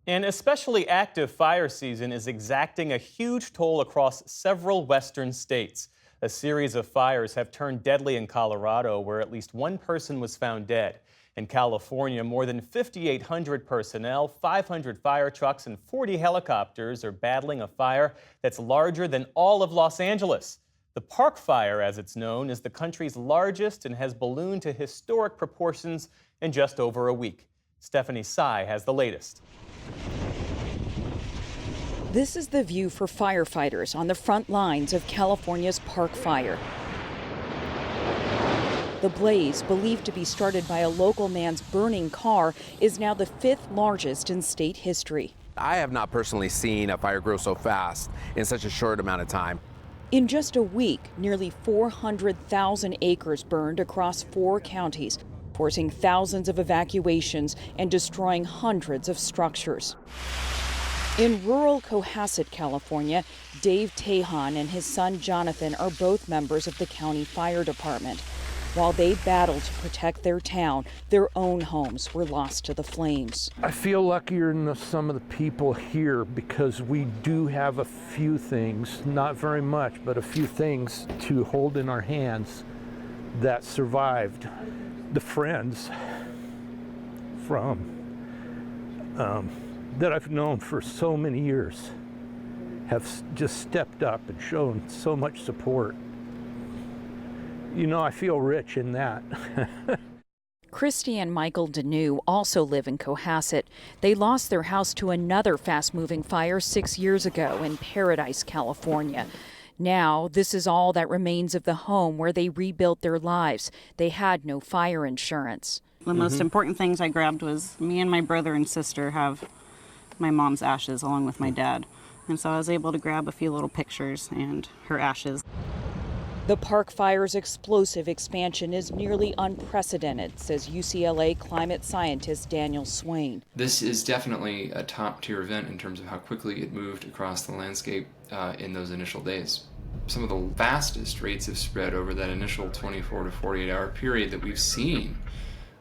An especially active fire season is exacting a huge toll across several western states. A series of fires have turned deadly in Colorado, where at least one person was found dead. In California, more than 5,800 personnel, 500 fire trucks, and 40 helicopters are battling a fire that's larger than all of Los Angeles. The Park Fire, as it's known, is the country's largest and has ballooned to historic proportions in just over a week. Stephanie Sy has the latest. This is the view for firefighters on the front lines of California's Park Fire. The blaze, believed to be started by a local man's burning car, is now the 5th largest in state history. I have not personally seen a fire grow so fast in such a short amount of time. In just a week, nearly 400,000 acres burned across 4 counties, forcing thousands of evacuations and destroying hundreds of structures. In rural Cohasset, California, Dave Tejan and his son Jonathan are both members of the county fire department. While they battled to protect their town, their own homes were lost to the flames. I feel luckier than some of the people here because we do have a few things, not very much, but a few things to hold in our hands that survived. The friends that I've known for so many years have just stepped up and shown so much support. You know, I feel rich in that. Christy and Michael Deneau also live in Cohasset. They lost their house to another fast-moving fire 6 years ago in Paradise, California. Now, this is all that remains of the home where they rebuilt their lives. They had no fire insurance. The most important things I grabbed was me and my brother and sister have my mom's ashes along with my dad. And so I was able to grab a few little pictures and her ashes. The Park Fire's explosive expansion is nearly unprecedented, says UCLA climate scientist Daniel Swain. This is definitely a top-tier event in terms of how quickly it moved across the landscape in those initial days. Some of the fastest rates of spread over that initial 24 to 48 hour period that we've seen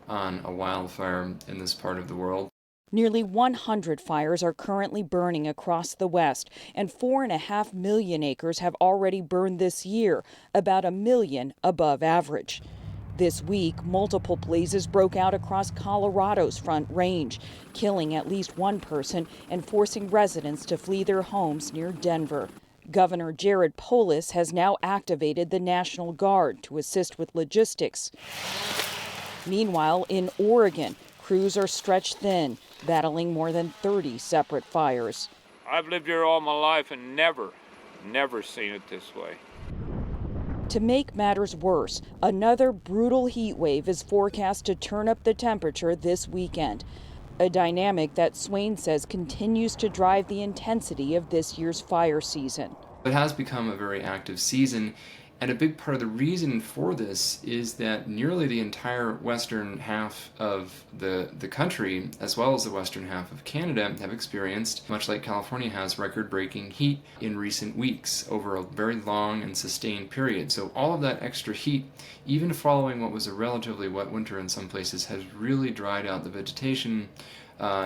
on a wildfire in this part of the world. Nearly 100 fires are currently burning across the West, and 4.5 million acres have already burned this year, about 1 million above average. This week, multiple blazes broke out across Colorado's Front Range, killing at least one person and forcing residents to flee their homes near Denver. Governor Jared Polis has now activated the National Guard to assist with logistics. Meanwhile, in Oregon, crews are stretched thin, battling more than 30 separate fires. I've lived here all my life and never seen it this way. To make matters worse, another brutal heat wave is forecast to turn up the temperature this weekend, a dynamic that Swain says continues to drive the intensity of this year's fire season. It has become a very active season, and a big part of the reason for this is that nearly the entire western half of the country, as well as the western half of Canada, have experienced, much like California has, record-breaking heat in recent weeks over a very long and sustained period. So all of that extra heat, even following what was a relatively wet winter in some places, has really dried out the vegetation,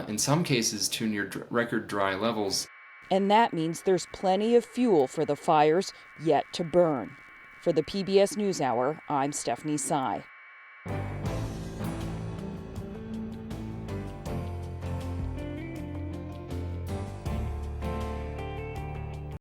in some cases to near record dry levels. And that means there's plenty of fuel for the fires yet to burn. For the PBS News Hour, I'm Stephanie Sy.